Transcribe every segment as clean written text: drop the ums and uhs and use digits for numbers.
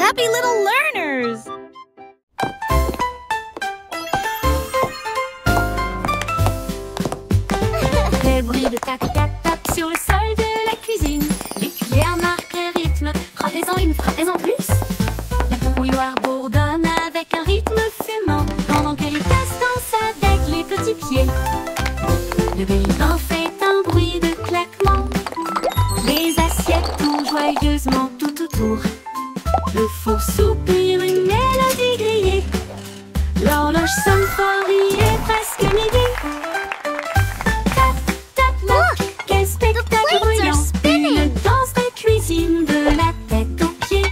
happy little learners! Les bruits de tac-tac-tac sur le sol de la cuisine. Les cuillères marquent le rythme. Frappez-en une, frappez-en plus. La bouilloire bourdonne avec un rythme fumant, pendant que les tasses dansent avec les petits pieds. Le bélican fait un bruit de claquement. Les assiettes tournent joyeusement tout autour. Le four soupire une mélodie grillée. L'horloge sonne fort, il est presque midi. Quel spectacle bruyant! Une danse de cuisine de la tête aux pieds.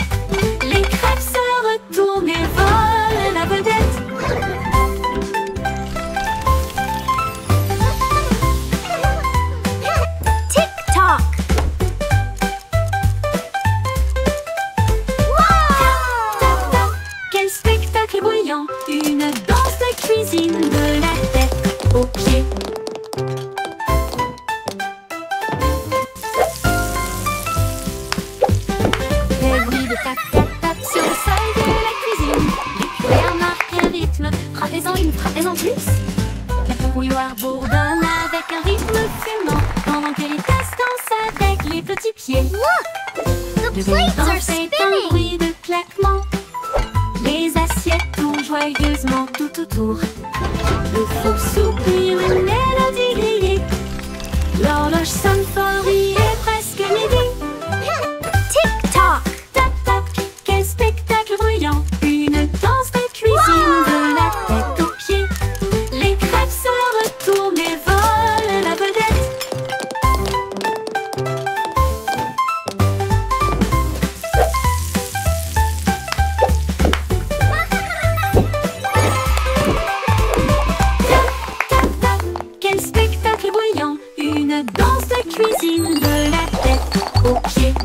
Les crêpes se retournent et volent la vedette. Tick-tock! Quel spectacle bruyant! Une danse de cuisine de la tête aux pieds. Tac-tac-tac sur le sol de la cuisine. Les cuillères marquent un rythme. Frappez-en une, frappez-en plus. La bouilloire bourdonne avec un rythme fumant, pendant que les tasses dansent avec les petits pieds. Look! The Le plates bélican are fait un spinning! bruit de claquement. Les assiettes tournent joyeusement tout autour. Le four soupire une mélodie grillée. L'horloge sonne fort, il est presque midi. Tick-tock! Quel spectacle bruyant! Une danse de cuisine de la tête aux pieds. Les crêpes se retournent et volent la vedette. Quel spectacle bruyant! Une danse de cuisine de la tête aux pieds.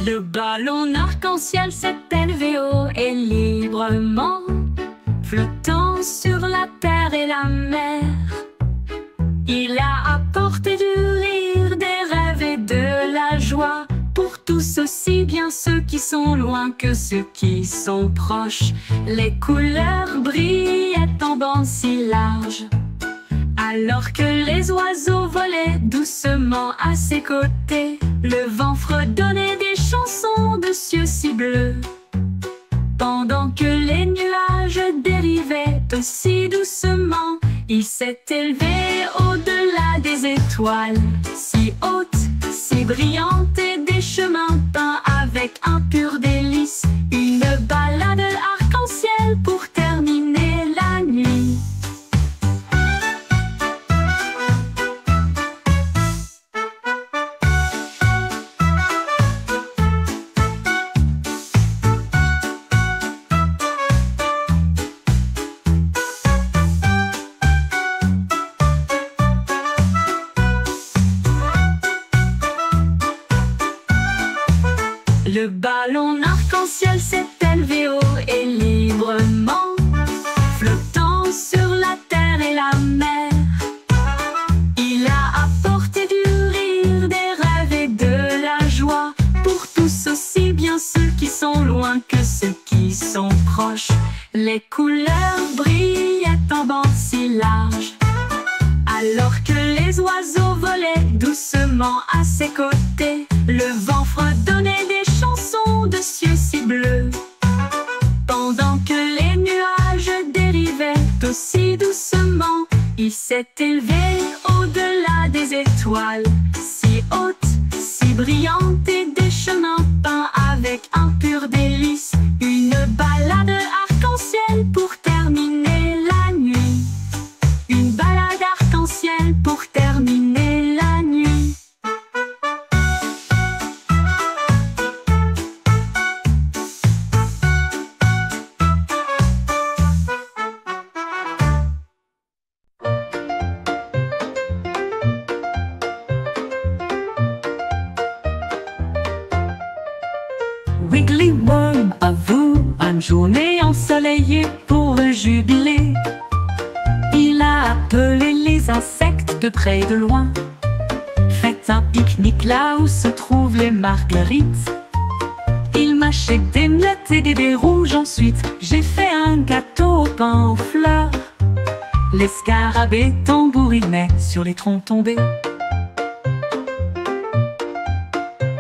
Le ballon arc-en-ciel s'est élevé haut et librement, flottant sur la terre et la mer. Il a apporté du rire, des rêves et de la joie, pour tous aussi bien ceux qui sont loin que ceux qui sont proches. Les couleurs brillaient en bandes si larges, alors que les oiseaux volaient doucement à ses côtés. Le vent fredonnait des chansons de cieux si bleus, pendant que les nuages dérivaient aussi doucement. Il s'est élevé au-delà des étoiles, si hautes, si brillantes, et des chemins peints avec un pur délice. Une balade arc-en-ciel pour terminer la nuit. Le ballon arc-en-ciel s'est élevé haut et librement, flottant sur la terre et la mer. Il a apporté du rire, des rêves et de la joie, pour tous aussi bien ceux qui sont loin que ceux qui sont proches. Les couleurs brillaient en bandes si larges, alors que les oiseaux volaient doucement à ses côtés. Le vent fredonnait des chansons de cieux si bleus, pendant que les nuages dérivaient aussi doucement. Il s'est élevé au-delà des étoiles, si hautes, si brillantes, et des chemins peints avec un pur délice. Une balade arc-en-ciel pour terminer la nuit. Une balade arc-en-ciel pour terminer la nuit. Wiggly Worm avoue une journée ensoleillée pour le jubilé. Il a appelé les insectes de près et de loin. Faites fait un pique-nique là où se trouvent les marguerites. Il mâchait des miettes et des baies rouges. Ensuite, j'ai fait un gâteau au pain aux fleurs. Les scarabées tambourinaient sur les troncs tombés.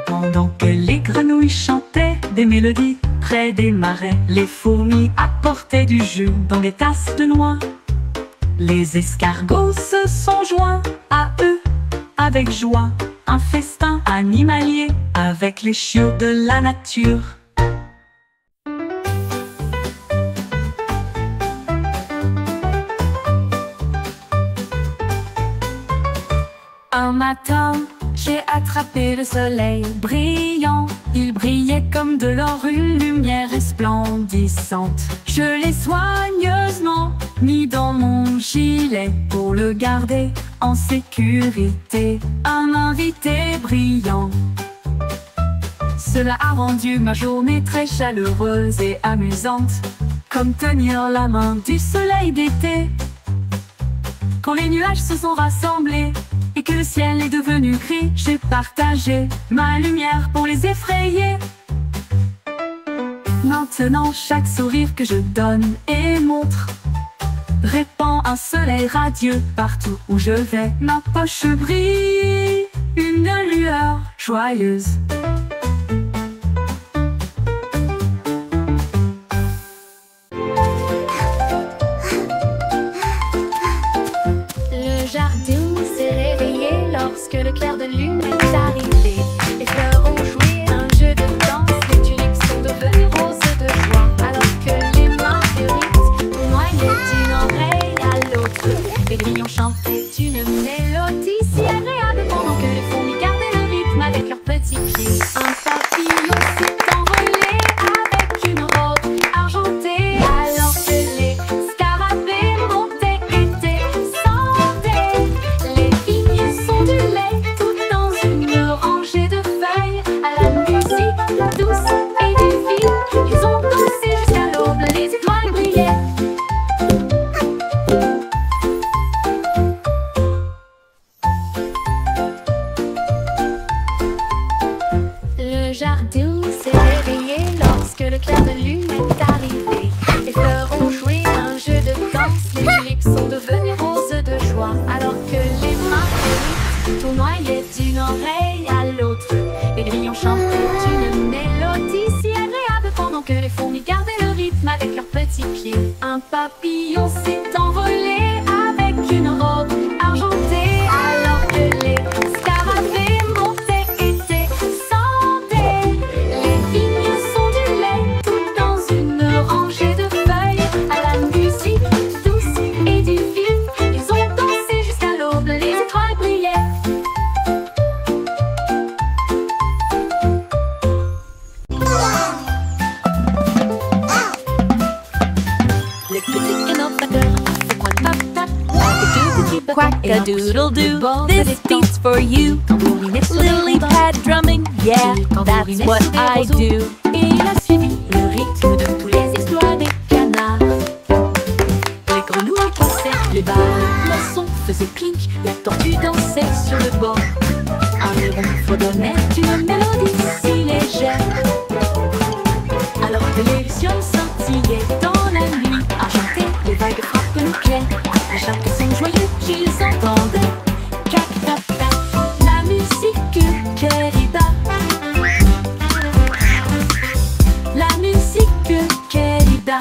Pendant que les grenouilles chantaient des mélodies près des marais, les fourmis apportaient du jus dans des tasses de noix. Les escargots se sont joints à eux avec joie. Un festin animalier avec les chiots de la nature. Un matin, j'ai attrapé le soleil brillant. Il brillait comme de l'or, une lumière resplendissante. Je l'ai soigneusement mis dans mon gilet pour le garder en sécurité. Un invité brillant. Cela a rendu ma journée très chaleureuse et amusante, comme tenir la main du soleil d'été. Quand les nuages se sont rassemblés et que le ciel est devenu gris, j'ai partagé ma lumière pour les effrayer. Maintenant, chaque sourire que je donne et montre répand un soleil radieux partout où je vais. Ma poche brille, une lueur joyeuse. Le jardin s'est réveillé lorsque le clair de lune est arrivé. Les fleurs ont joué un jeu de danse, les tulipes sont devenues roses de joie, alors que les marguerites noyaient d'une oreille à l'autre. Les grillons chantaient une mélodie si agréable pendant que les fourmis gardaient le rythme avec leurs petits pieds. Un papillon s'est envolé avec une robe argentée, alors que les scarabées montaient et descendaient. Les vignes sont du lait tout dans une rangée de feuilles. À la musique douce et divine, ils ont dansé jusqu'à l'aube, les étoiles brillaient. Le jardin s'est réveillé lorsque le clair de lune est arrivé. Les fleurs ont joué un jeu de danse, les tulipes sont devenues roses de joie, alors que les marguerites tournoyaient d'une oreille à l'autre. Les grillons chantaient une mélodie si agréable pendant que les fourmis gardaient le rythme avec leurs petits pieds. Un papillon s'est envolé avec une robe argentée, alors que les scarabées montaient et descendaient. Les vignes sont du lait tout dans une rangée de feuilles. À la musique douce et divine, ils ont dansé jusqu'à l'aube, les étoiles brillaient. Les petits canons batteurs se pointent tap tap avec deux petits bâtons et un coup sur le Quack-a-doodle-doo, bord this des temps. beat's for you. Tambouriner sur les Lily rondins. pad drumming, yeah, that's what I do. Et il a suivi le rythme de tous les exploits des canards. Les grenouilles passaient, les balles, le son faisait clink, la tortue dansait sur le bord. Un héron fredonnait une mélodie si légère, alors que les lucioles scintillaient dans la nuit argentée, les vagues frappent le clair. À chaque son joyeux qu'ils entendaient, cac tac tac, la musique querida. La musique querida.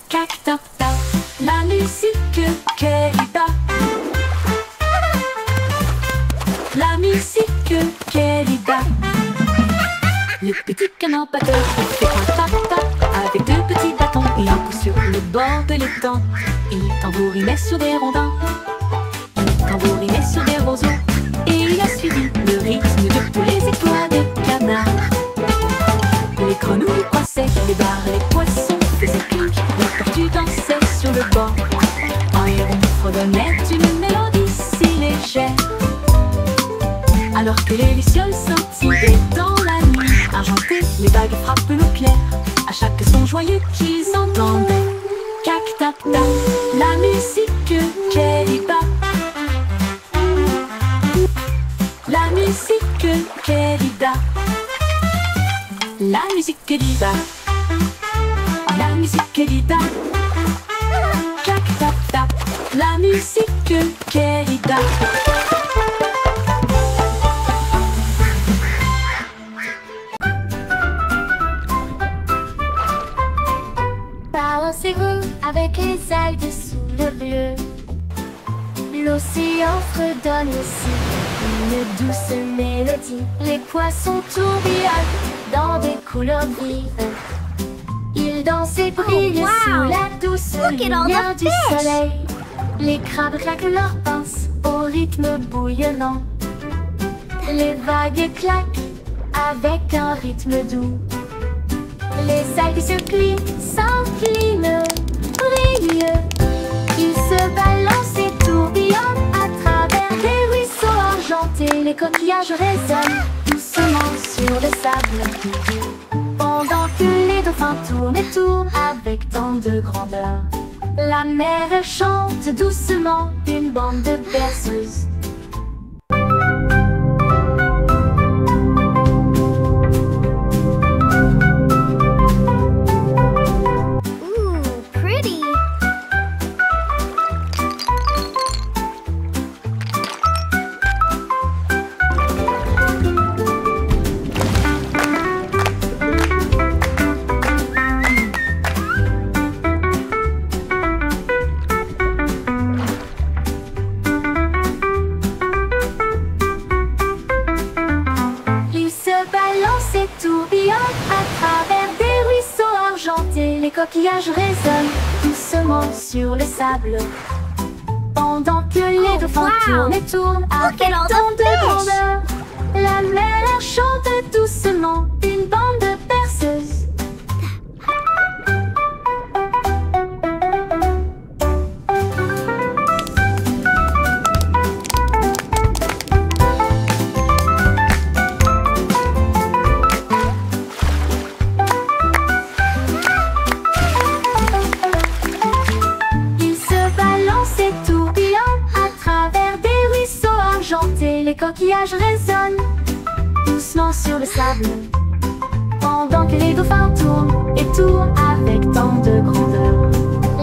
Cac tac tac, la musique querida. La musique querida. Le petit canard batteur fait un tap-tap avec deux petits bâtons et un coup sur le bord de l'étang. Il tambourinait sur des rondins, il tambourinait sur des roseaux, et il a suivi le rythme de tous les étoiles de canard. Les grenouilles croissaient, les barres, les poissons faisaient clink, la tortue dansait sur le bord. Un héron fredonnait une mélodie si légère, alors que les lucioles scintillaient dans la nuit argentée. vagues frappent le clair, à chaque son joyeux qu'ils entendent. Cac tap tap, la musique qu'elle bat. La musique qu'elle bat. La musique qu'elle bat. La musique qu'elle bat. Cac tap tap, la musique qu'elle bat. Balancez-vous avec les algues sous le bleu. L'océan fredonne aussi une douce mélodie. Les poissons tourbillonnent dans des couleurs vives. Ils dansent et brillent wow. sous la douce Look at all lumière the du fish. soleil. Les crabes claquent leurs pinces au rythme bouillonnant. Les vagues claquent avec un rythme doux. Les algues se plient, s'inclinent, brillent. Ils se balancent et tourbillonnent à travers des ruisseaux argentés. Les coquillages résonnent doucement sur le sable, pendant que les dauphins tournent et tournent avec tant de grandeur. La mer chante doucement une bande de berceuses. Ooh, pretty. Ils se balancent et tourbillonnent à travers des ruisseaux argentés. Les coquillages résonnent doucement sur le sable, pendant que les dauphins wow. tournent et tournent avec at all the tant de fish. grandeur. La mer chante doucement une bande de berceuses. Ils se balancent et tourbillonnent à travers des ruisseaux argentés. Les coquillages résonnent doucement sur le sable, pendant que les dauphins tournent et tournent avec tant de grandeur.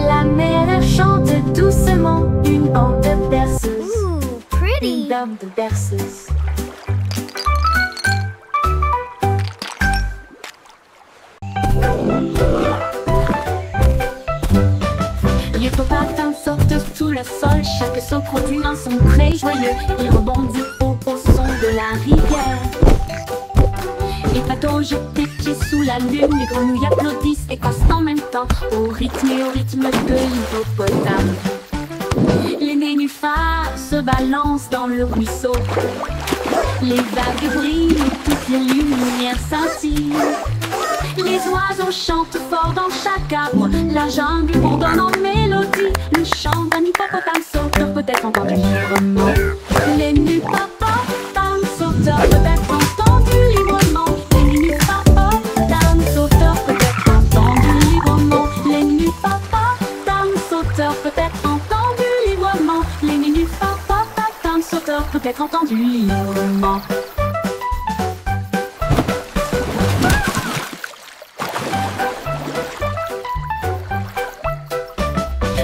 La mer chante doucement une bande de berceuses. Ooh, Une pretty. bande de berceuses. Les popatins sortent sous le sol, chaque saut produit un son très joyeux. Il rebondit au son de la rivière. Les bateaux jettent des pieds sous la lune, les grenouilles applaudissent et passent en même temps au rythme de l'hippopotame. Les nénuphars se balancent dans le ruisseau. Les vagues brillent et toutes les lumières scintillent. Les oiseaux chantent fort dans chaque arbre. La jungle bourdonne en mélodie. Le chant d'un hippopotame sauteur peut être entendu librement. Les hippopotames sauteurs peut être entendu librement. Les hippopotames sauteurs peut être entendu librement. Les hippopotames sauteurs peut être entendu librement. Les hippopotames sauteurs peut être entendu librement.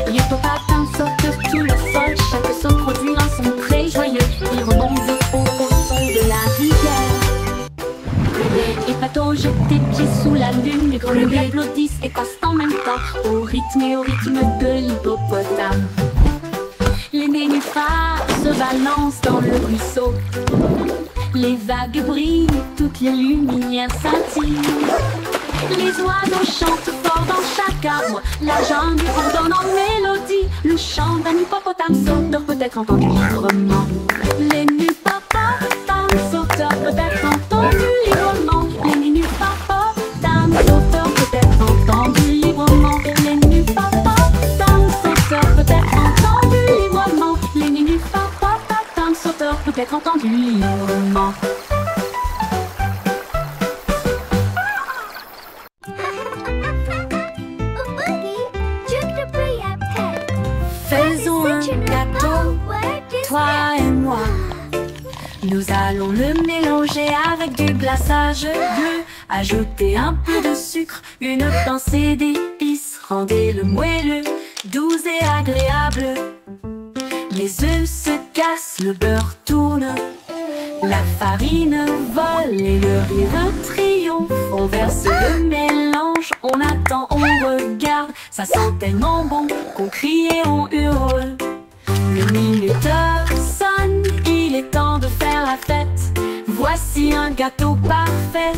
Les popatins sautent sous le sol, chaque saut produit un son très joyeux. Il rebondit au son de la rivière. Les bateaux jettent des pieds sous la lune, les grenouilles applaudissent et passent en même temps au rythme de l'hippopotame. Les nénuphars se balancent dans le ruisseau. Les vagues brillent, toutes les lumières scintillent. Les oiseaux chantent fort dans chaque arbre. La jungle bourdonne en mélodie. Le chant d'un hippopotame sauteur peut être entendu librement. Les hippopotames sauteurs peut être entendu librement. Les hippopotames sauteurs peut être entendu librement. Les hippopotames sauteurs peut être entendu librement. Les hippopotames sauteurs peut être entendu librement. Nous allons le mélanger avec du glaçage bleu. Ajouter un peu de sucre, une pincée d'épices. Rendez-le moelleux, doux et agréable. Les œufs se cassent, le beurre tourne. La farine vole et le rire triomphe. On verse le mélange, on attend, on regarde. Ça sent tellement bon qu'on crie et on hurle. Le minuteur sonne, il est temps de faire la fête. Voici un gâteau parfait.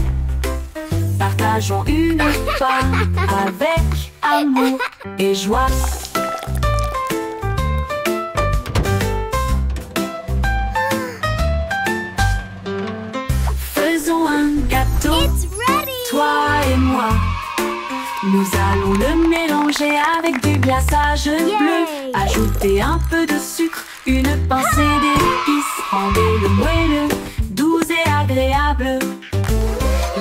Partageons une part avec amour et joie. Faisons un gâteau, It's ready! toi et moi. Nous allons le mélanger avec du glaçage bleu. Ajouter un peu de sucre, une pincée d'épices. Rendez-le moelleux, doux et agréable.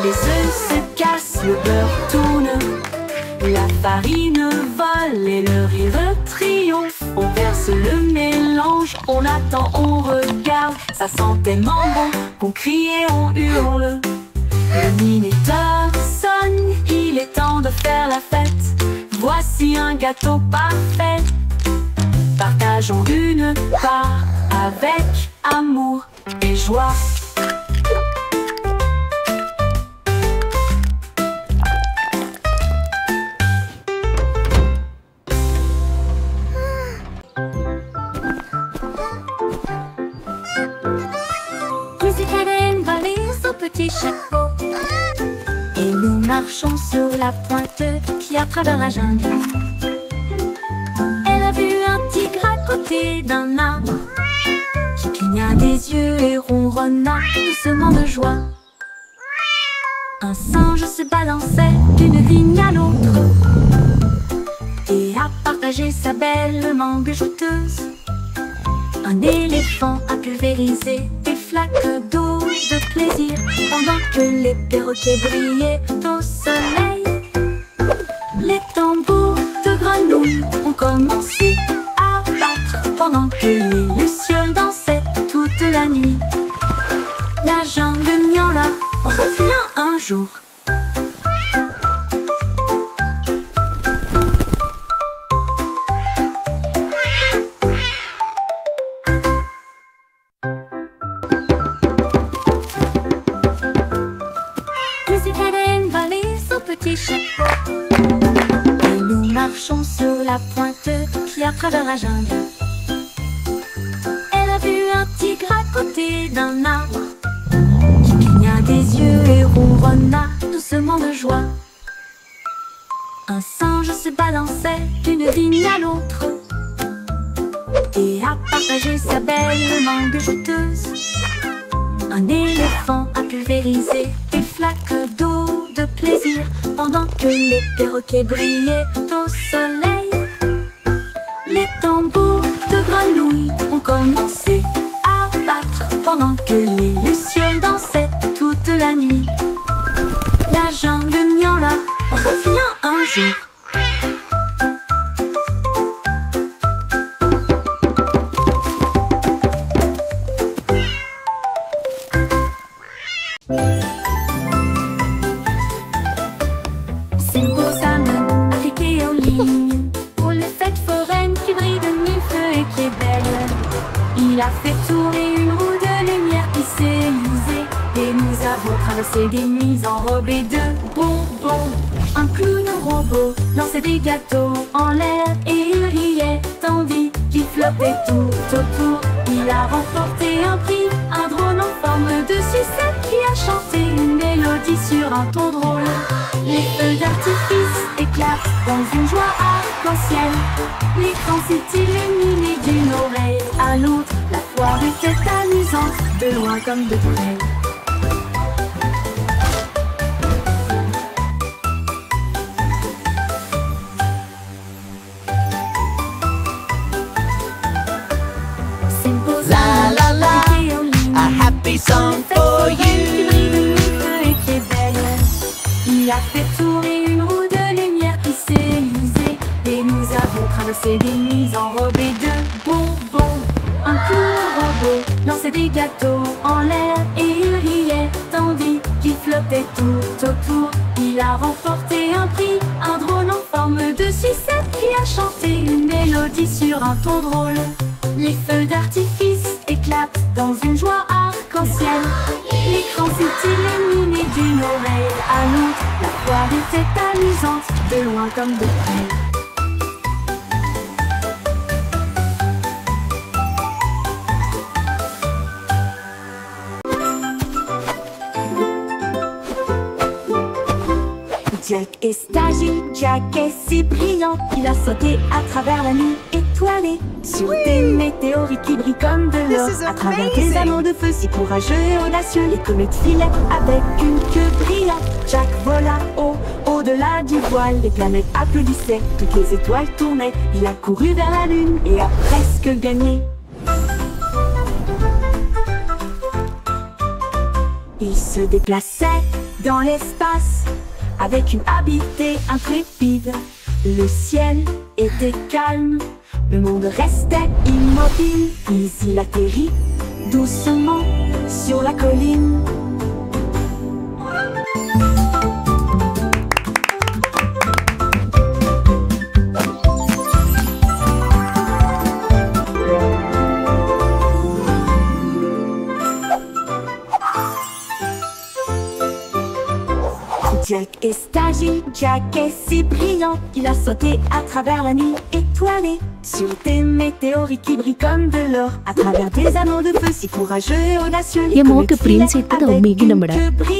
Les œufs se cassent, le beurre tourne. La farine vole et le rire triomphe. On verse le mélange, on attend, on regarde. Ça sent tellement bon qu'on crie et on hurle. Le minuteur sonne, il est temps de faire la fête. Voici un gâteau parfait. Partageons une part avec amour et joie. Hélène valait son petit chapeau et nous marchons sur la pointe qui a travers la jungle. Elle a vu un tigre à côté d'un arbre qui cligna des yeux et ronronna doucement de joie. Un singe se balançait d'une vigne à l'autre et a partagé sa belle mangue jouteuse. Un éléphant a pulvérisé des flaques d'eau de plaisir pendant que les perroquets brillaient au soleil. Les tambours de grenouilles ont commencé à battre pendant que les lucioles dansaient toute la nuit. La jungle miaula revient un jour. Petit chapeau et nous marchons sur la pointe qui a travers la jungle. Elle a vu un tigre à côté d'un arbre qui cligna des yeux et ronronna doucement de joie. Un singe se balançait d'une vigne à l'autre et a partagé sa belle mangue jouteuse. Un éléphant a pulvérisé des flaques d'eau de plaisir pendant que les perroquets brillaient au soleil. Les tambours de grenouilles ont commencé à battre pendant que les lucioles dansaient toute la nuit. La jungle miaula revient un jour. C'est beau Sam, appliqué aux lignes, pour les fêtes foraines qui brillent de mille feux et qui est belle. Il a fait tourner une roue de lumière qui s'est usée, et nous avons traversé des nuits enrobées de bonbons. Un clown robot lançait des gâteaux en l'air et il riait tandis qu'il flottait tout autour. Il a remporté un prix, un drone en forme de sucette qui a chanté une mélodie sur un ton drôle. Les feux d'artifice éclatent dans une joie arc-en-ciel. L'écran s'est illuminé d'une oreille à l'autre. La foire était amusante, de loin comme de près. La la la, a happy song for you. Il a fait tourner une roue de lumière qui s'est usée, et nous avons traversé des nuits enrobées de bonbons. Un clown robot lançait lançait des gâteaux en l'air et il riait tandis qu'il flottait tout autour. Il a remporté un prix, un drôle en forme de sucette qui a chanté une mélodie sur un ton drôle. Les feux d'artifice éclatent dans une joie arc-en-ciel. L'écran s'est illuminé d'une oreille à l'autre. La foire était amusante, de loin comme de près. Jack est agile, Jack est si brillant, il a sauté à travers la nuit étoilée, sur des météorites qui brillent comme de l'or, à travers des anneaux de feu si courageux et audacieux. Les comètes filaient avec une queue brillante. Jack vola au-delà du voile, les planètes applaudissaient, toutes les étoiles tournaient. Il a couru vers la lune et a presque gagné. Il se déplaçait dans l'espace avec une habileté intrépide. Le ciel était calme, le monde restait immobile. Puis il atterrit doucement sur la colline. Jack est agile, Jack est si brillant, il a sauté à travers la nuit étoilée, sur des météorites qui brillent comme de l'or, à travers des anneaux de feu si courageux et audacieux. ये मौके प्रिंस इतना तो उम्मीद न बड़ा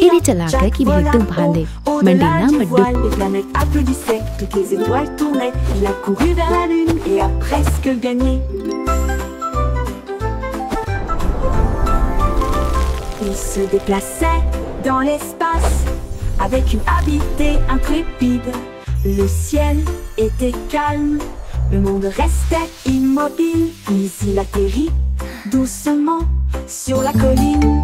इरी चला के कि भेटू भांदे मंडीना मड्डू Les planètes applaudissaient, toutes les étoiles tournaient. Il a couru vers la lune et a presque gagné. Il se déplaçait dans l'espace avec une habileté intrépide. Le ciel était calme, le monde restait immobile. Puis il atterrit doucement sur la colline.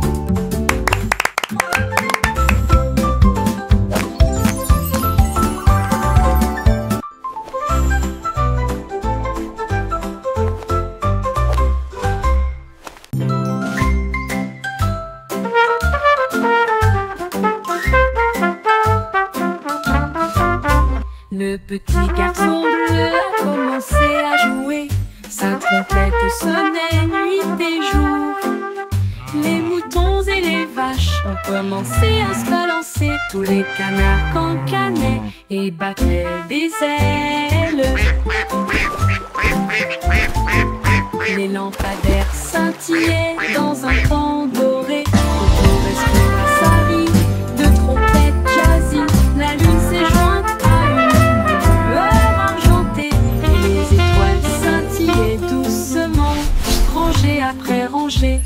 Le petit garçon bleu a commencé à jouer. Sa trompette sonnait nuit et jour. Les moutons et les vaches ont commencé à se balancer. Tous les canards cancanaient et battaient des ailes. Les lampadaires scintillaient dans un temps doré. Au respiratoire de trompettes jazzy, la lune s'est jointe à une lueur argentée. Et les étoiles scintillaient doucement, rangées après rangées.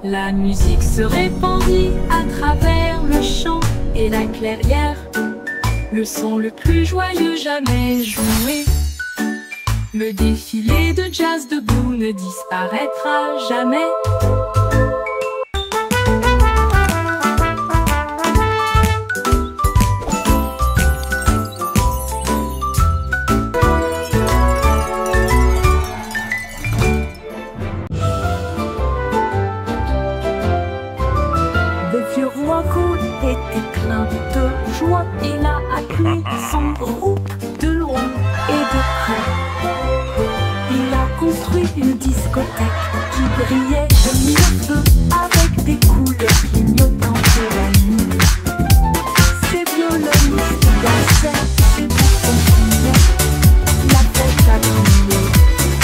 La musique se répandit à travers le champ et la clairière, le son le plus joyeux jamais joué. Le défilé de jazz debout ne disparaîtra jamais. Le vieux roi Cool était plein de joie. Il a appelé son groupe de loin et de près. Il a construit une discothèque qui brillait de mille feux avec des couleurs clignotantes de la nuit. Ses violonistes dansaient, ses boutons criaient. La fête a crié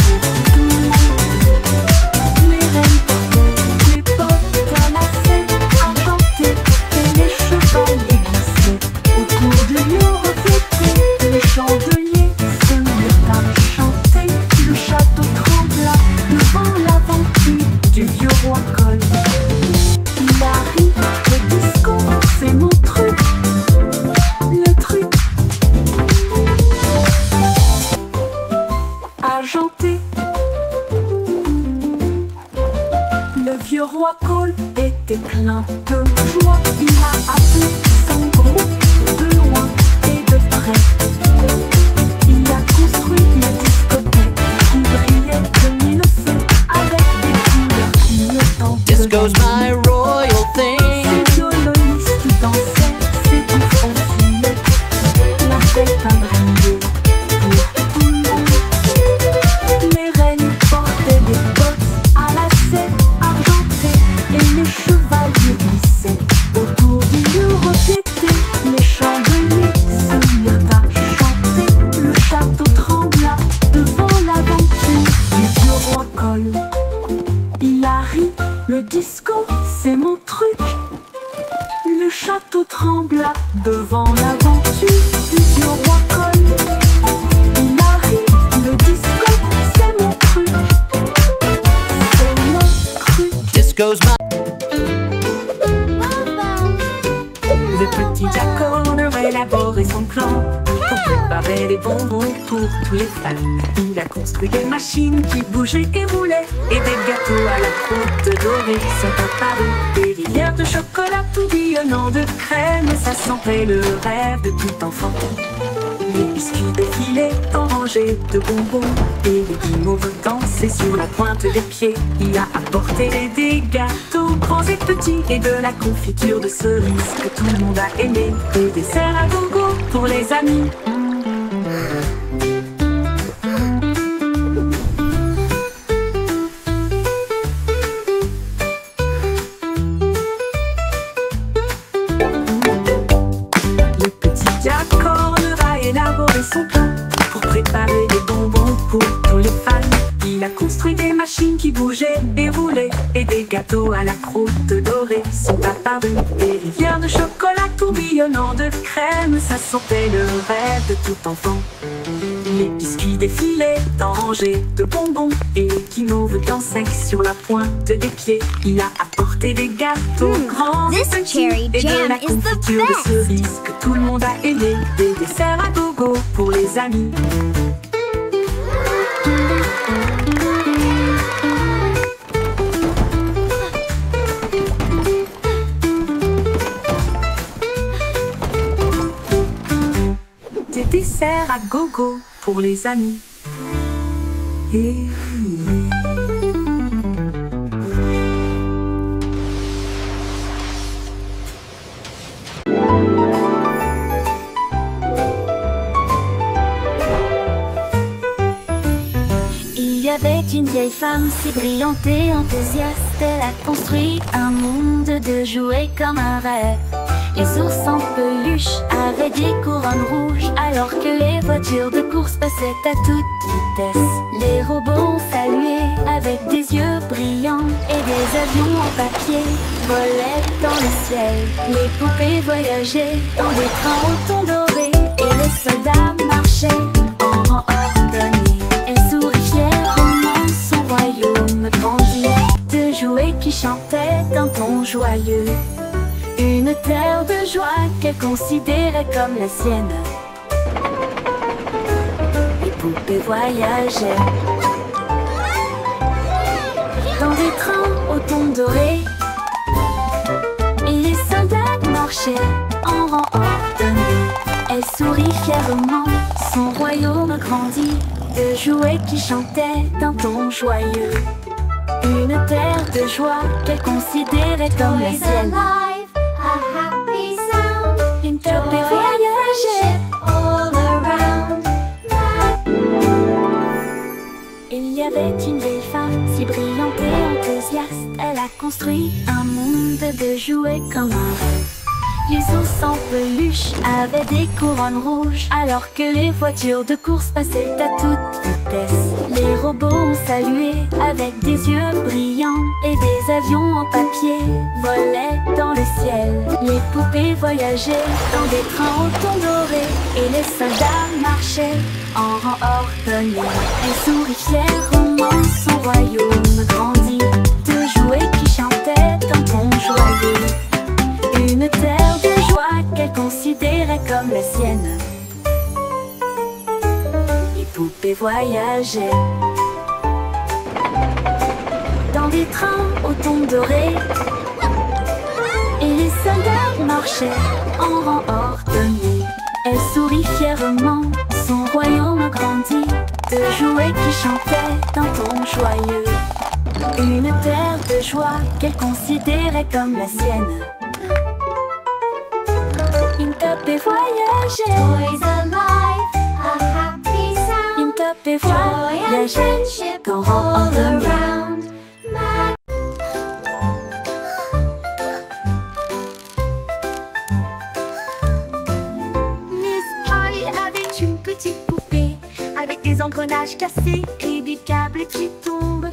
pour tout le monde. Les reines portaient les bottes enlacées, argentées, et les chevaliers glissaient autour de l'eau reflétée. Les chandeliers se mirent à chanter. Le château trembla devant l'aventure du vieux roi Cole. Il arrive, le disco, c'est mon truc. Le truc argenté. Le vieux roi Cole était plein de joie. Il a appelé son groupe de loin et de près. Il a construit une discothèque qui brillait de mille feux This goes my royal thing. Ces violonistes qui dansaient, ces bouffons fumaient, marchaient un bringo pour tout le monde. Les reines portaient des bottes à lacets argentés, et les chevaliers glissaient autour du bureau d'été. Les chandeliers se mirent à chanter, le château trembla devant l'aventure du vieux roi Cole. Il a ri, le disco, c'est mon truc. Le château trembla devant l'aventure du vieux roi Cole. Il a ri, le disco, c'est mon truc. C'est mon truc. This goes my. Le petit Jack Horner a élaboré son plan pour préparer les bonbons pour tous les fans. Il a construit des machines qui bougeaient et roulaient, et des gâteaux à la croûte dorée sont apparus. Des rivières de chocolat tourbillonnant de crème, ça sentait le rêve de tout enfant. Les biscuits défilaient en rangées de bonbons, et les guimauves dansaient sur la pointe des pieds. Il a apporté des gâteaux grands et petits, et de la confiture de cerises que tout le monde a aimé, des desserts à gogo pour les amis. Le petit Jack Horner a élaboré son plan pour préparer des bonbons pour tous les fans. Il a construit des machines qui bougeaient et roulaient, et des gâteaux à la croûte dorée sont apparus. Des rivières de chocolat tourbillonnant de crème, ça sentait le rêve de tout enfant. Les biscuits défilaient en rangées de bonbons, et les guimauves dansaient sur la pointe des pieds. Il a apporté des gâteaux grands et This petits, cherry et de jam la is the confiture de best. cerises que tout le monde a aimé, des desserts à gogo pour les amis. Des desserts à gogo pour les amis. Il y avait une vieille femme si brillante et enthousiaste. Elle a construit un monde de jouets comme un rêve. Les ours en peluche avaient des couronnes rouges, alors que les voitures de course passaient à toute vitesse. Les robots ont salué avec des yeux brillants, et des avions en papier volaient dans le ciel. Les poupées voyageaient dans des trains au ton doré, et les soldats marchaient en rang ordonné. Elle sourit fièrement, son royaume grandit, de jouets qui chantaient d'un ton joyeux. Une terre de joie qu'elle considérait comme la sienne. Les poupées voyageaient dans des trains au ton doré, et les soldats marchaient en rang ordonné. Elle sourit fièrement, son royaume grandit, de jouets qui chantaient d'un ton joyeux. Une terre de joie qu'elle considérait comme la sienne. Une poupée voyageait all around. Il y avait une vieille femme si brillante et enthousiaste. Elle a construit un monde de jouets comme un rêve. Les ours en peluche avaient des couronnes rouges, alors que les voitures de course passaient à toute vitesse. Les robots ont salué avec des yeux brillants, et des avions en papier volaient dans le ciel. Les poupées voyageaient dans des trains au ton doré, et les soldats marchaient en rang ordonné. Elle sourit fièrement, son royaume grandit, de jouets qui chantaient d'un ton joyeux. Une terre de joie qu'elle considérait comme la sienne. Les poupées voyageaient dans des trains au ton doré, et les soldats marchaient en rang ordonné. Elle sourit fièrement, son royaume grandit, de jouets qui chantaient d'un ton joyeux. Une terre de joie qu'elle considérait comme la sienne. Une top et voyager. Toys alive, a happy sound. Une top et Joy and voyager. friendship Go all all around. around. Miss Polly avait une petite poupée avec des engrenages cassés et des câbles qui tombent.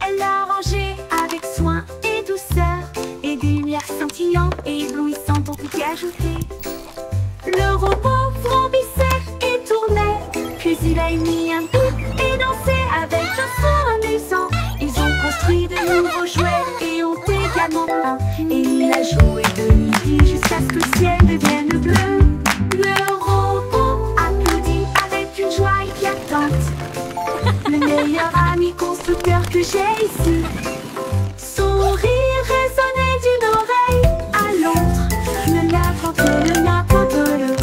Elle l'a rangée avec soin et douceur et des lumières scintillantes et éblouissantes ont été ajoutées. Le robot vrombissait et tournait, puis il a émis un bip et dansé avec un son amusant. Ils ont construit de nouveaux jouets et ont également peint. Et il a joué de midi jusqu'à ce que le ciel devienne bleu. Le robot applaudit avec une joie éclatante. Le meilleur ami constructeur que j'ai ici. Son rire résonnait d'une oreille à l'autre. Le n'importe le n'importe le.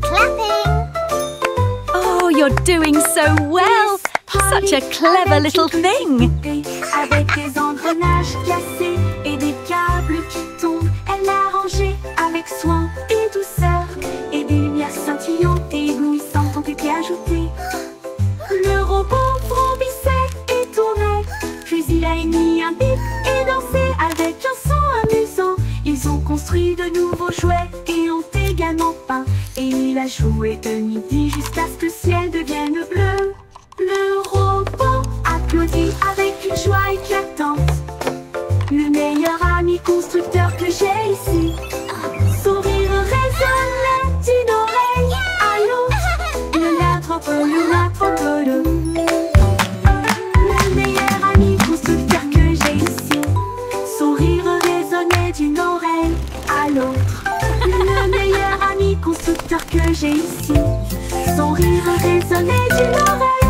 Clapping. Oh, you're doing so well. Such a clever little thing. Avec des engrenages cassés et des câbles qui tombent, elle l'a rangé avec soin et douceur. Et des lumières scintillantes et éblouissantes ont été ajoutées. Le robot vrombissait et tournait, puis il a émis un bip et dansé avec un son amusant. Ils ont construit de nouveaux jouets et ont également peint. Et il a joué de midi jusqu'à ce que le ciel devienne bleu. Le robot applaudit avec une joie éclatante. Le meilleur ami constructeur que j'ai ici. Son rire résonnait d'une oreille à l'autre. Le l'attrape le. Le meilleur ami constructeur que j'ai ici. Son rire résonnait d'une oreille à l'autre. Le meilleur ami constructeur que j'ai ici. Son rire résonnait d'une oreille